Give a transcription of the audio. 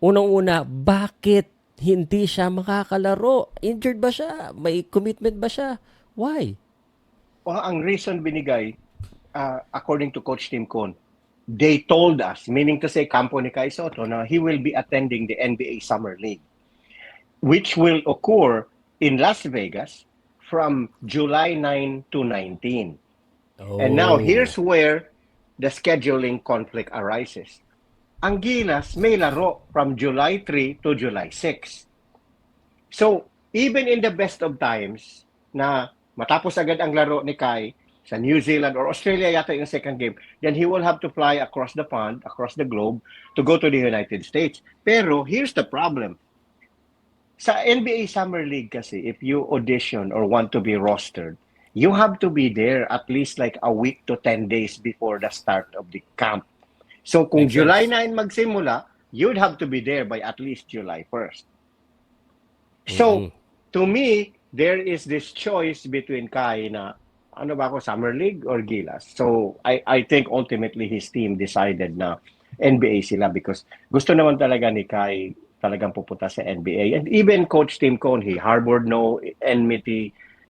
Unang-una, bakit hindi siya makakalaro? Injured ba siya? May commitment ba siya? Why? Ang reason binigay, according to Coach Tim Cohn, they told us, meaning to say Campo ni Kai Soto, na he will be attending the NBA Summer League, which will occur in Las Vegas from July 9 to 19. And now, Oh. here's where the scheduling conflict arises. Ang Gilas may laro from July 3 to July 6. So, even in the best of times, na matapos agad ang laro ni Kai sa New Zealand or Australia yata yung second game, then he will have to fly across the pond, across the globe, to go to the United States. Pero, here's the problem. Sa NBA Summer League kasi, if you audition or want to be rostered, you have to be there at least like a week to 10 days before the start of the camp. So kung Makes July sense. 9 magsimula, you'd have to be there by at least July 1st. Mm-mm. So to me, there is this choice between Kai na ano ba ako, Summer League or Gilas? So I think ultimately his team decided na NBA sila because gusto naman talaga ni Kai talagang pupunta sa NBA. And even Coach Tim Cohn, he harbored no enmity